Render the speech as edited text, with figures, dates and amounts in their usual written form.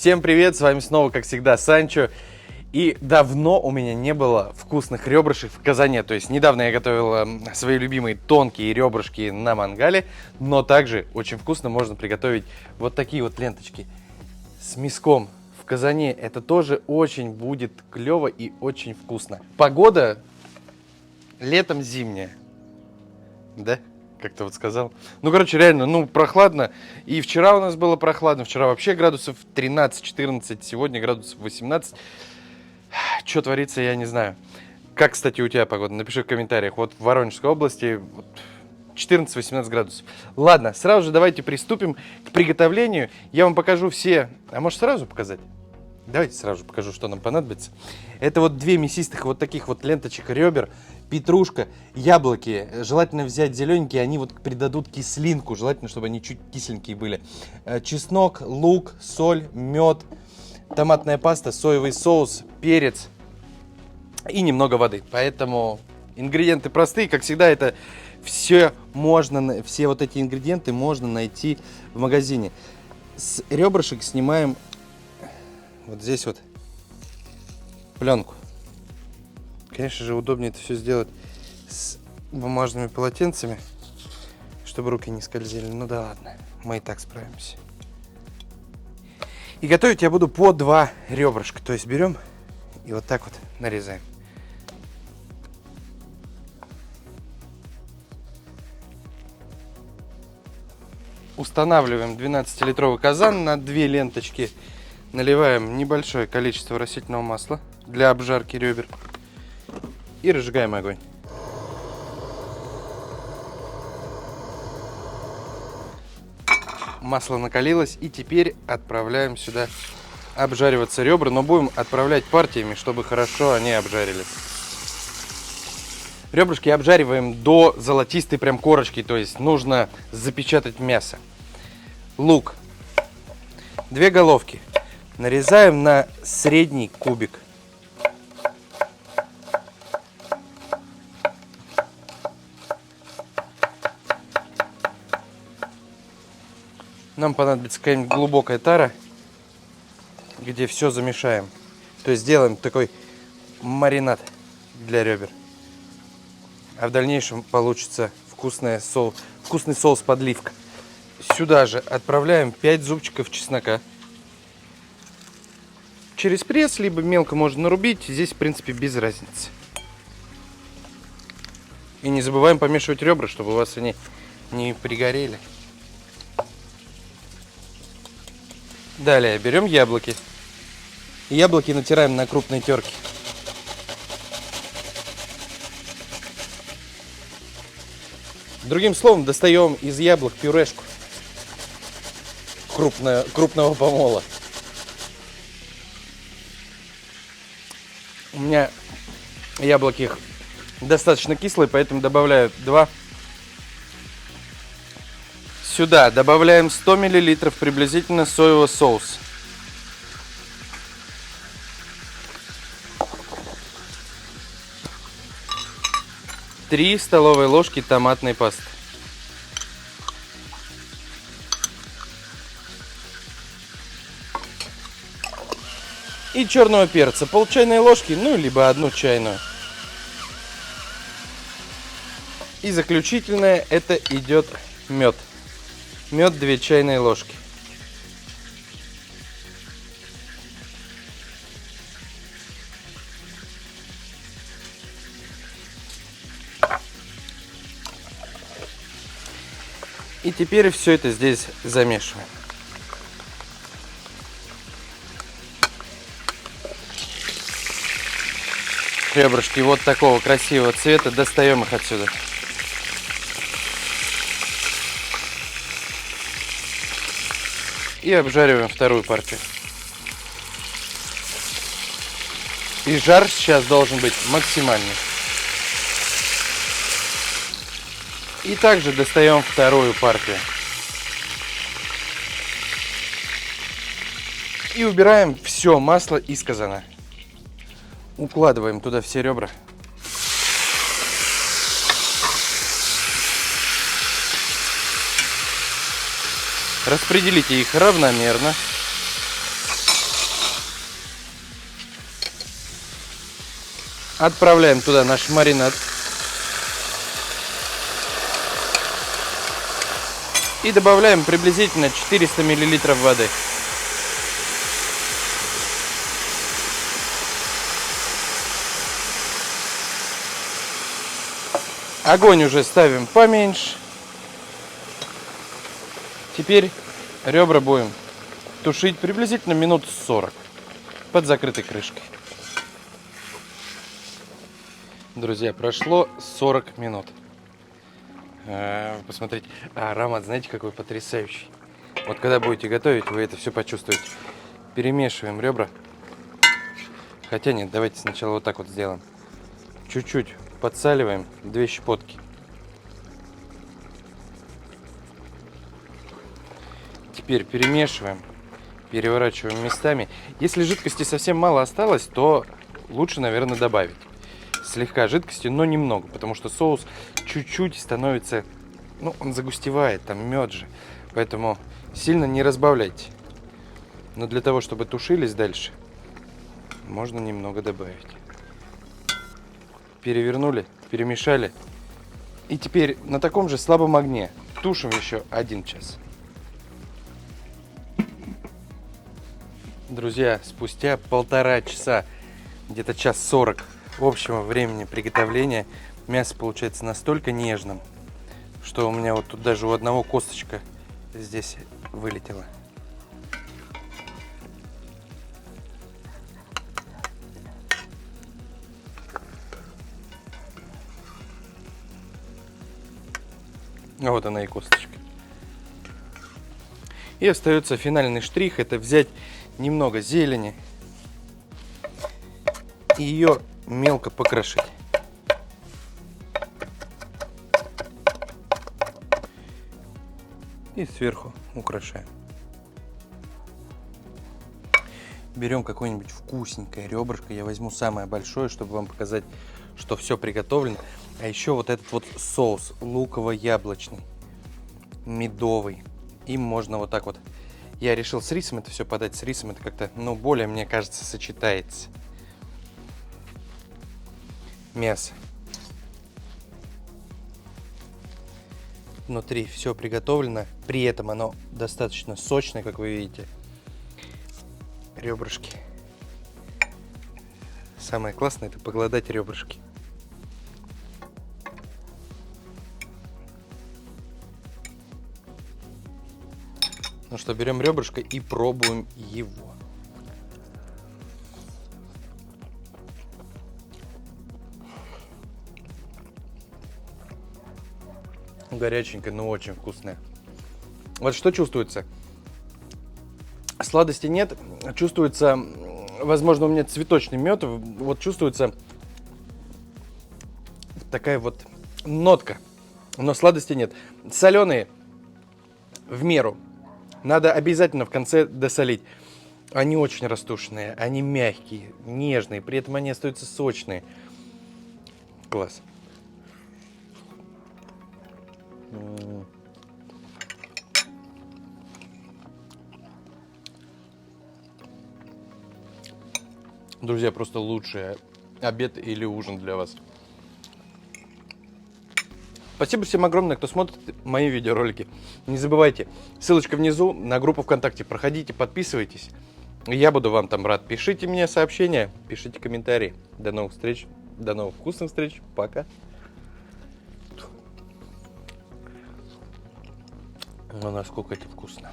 Всем привет, с вами снова, как всегда, Санчо. И давно у меня не было вкусных ребрышек в казане. То есть недавно я готовил свои любимые тонкие ребрышки на мангале. Но также очень вкусно можно приготовить вот такие вот ленточки с мяском в казане. Это тоже очень будет клево и очень вкусно. Погода летом зимняя. Да? Как-то вот сказал. Ну, короче, реально, прохладно. И вчера у нас было прохладно. Вчера вообще градусов 13-14. Сегодня градусов 18. Что творится, я не знаю. Как, кстати, у тебя погода? Напиши в комментариях. Вот в Воронежской области 14-18 градусов. Ладно, сразу же давайте приступим к приготовлению. Я вам покажу все... А может, сразу показать? Давайте сразу же покажу, что нам понадобится. Это вот две мясистых вот таких вот ленточек ребер. Петрушка, яблоки. Желательно взять зелененькие, они вот придадут кислинку. Желательно, чтобы они чуть кисленькие были. Чеснок, лук, соль, мед, томатная паста, соевый соус, перец и немного воды. Поэтому ингредиенты простые. Как всегда, это все вот эти ингредиенты можно найти в магазине. С ребрышек снимаем вот здесь вот пленку. Конечно же, удобнее это все сделать с бумажными полотенцами, чтобы руки не скользили. Ну да ладно, мы и так справимся. И готовить я буду по 2 ребрышка. То есть берем и вот так вот нарезаем. Устанавливаем 12-литровый казан на 2 ленточки. Наливаем небольшое количество растительного масла для обжарки ребер. И разжигаем огонь. Масло накалилось, и теперь отправляем сюда обжариваться ребра, но будем отправлять партиями, чтобы хорошо они обжарились. Ребрышки обжариваем до золотистой прям корочки, то есть нужно запечатать мясо. Лук. 2 головки. Нарезаем на средний кубик. Нам понадобится какая-нибудь глубокая тара, где все замешаем. То есть сделаем такой маринад для ребер. А в дальнейшем получится вкусный соус-подливка. Сюда же отправляем 5 зубчиков чеснока. Через пресс, либо мелко можно нарубить. Здесь, в принципе, без разницы. И не забываем помешивать ребра, чтобы у вас они не пригорели. Далее берем яблоки. Яблоки натираем на крупной терке. Другим словом, достаем из яблок пюрешку крупного помола. У меня яблоки достаточно кислые, поэтому добавляю 2. Сюда добавляем 100 мл приблизительно соевого соуса. Три столовые ложки томатной пасты. И черного перца. Пол чайной ложки, либо 1 чайную. И заключительное, это идет мед. Мед 2 чайные ложки. И теперь все это здесь замешиваем. Ребрышки вот такого красивого цвета. Достаем их отсюда. И обжариваем вторую партию. И жар сейчас должен быть максимальный. И также достаем вторую партию. И убираем все масло из казана. Укладываем туда все ребра. Распределите их равномерно. Отправляем туда наш маринад. И добавляем приблизительно 400 мл воды. Огонь уже ставим поменьше. Теперь ребра будем тушить приблизительно минут 40 под закрытой крышкой. Друзья, прошло 40 минут. Посмотрите, аромат, знаете, какой потрясающий. Вот когда будете готовить, вы это все почувствуете. Перемешиваем ребра. Хотя нет, давайте сначала вот так вот сделаем. Чуть-чуть подсаливаем, 2 щепотки. Теперь перемешиваем, переворачиваем местами. Если жидкости совсем мало осталось, то лучше, наверное, добавить слегка жидкости, но немного, потому что соус чуть-чуть становится, ну, он загустевает, там мед же, поэтому сильно не разбавляйте. Но для того, чтобы тушились дальше, можно немного добавить. Перевернули, перемешали. И теперь на таком же слабом огне тушим еще 1 час. Друзья, спустя 1,5 часа, где-то 1:40 общего времени приготовления, мясо получается настолько нежным, что у меня вот тут даже у одного косточка здесь вылетела. А вот она и косточка. И остается финальный штрих, это взять немного зелени и ее мелко покрошить. И сверху украшаем. Берем какое-нибудь вкусненькое ребрышко. Я возьму самое большое, чтобы вам показать, что все приготовлено. А еще вот этот вот соус луково-яблочный, медовый. Им можно вот так вот. Я решил с рисом это все подать. С рисом это как-то, ну, более, мне кажется, сочетается. Мясо. Внутри все приготовлено. При этом оно достаточно сочное, как вы видите. Ребрышки. Самое классное — это поглодать ребрышки. Ну что, берем ребрышко и пробуем его. Горяченькое, но очень вкусное. Вот что чувствуется? Сладости нет, чувствуется, возможно, у меня цветочный мед, вот чувствуется такая вот нотка, но сладости нет. Соленые в меру. Надо обязательно в конце досолить. Они очень растушенные, они мягкие, нежные, при этом они остаются сочные. Класс. Друзья, просто лучший обед или ужин для вас. Спасибо всем огромное, кто смотрит мои видеоролики. Не забывайте, ссылочка внизу на группу ВКонтакте. Проходите, подписывайтесь. Я буду вам там рад. Пишите мне сообщения, пишите комментарии. До новых встреч, до новых вкусных встреч. Пока. Ну, насколько это вкусно.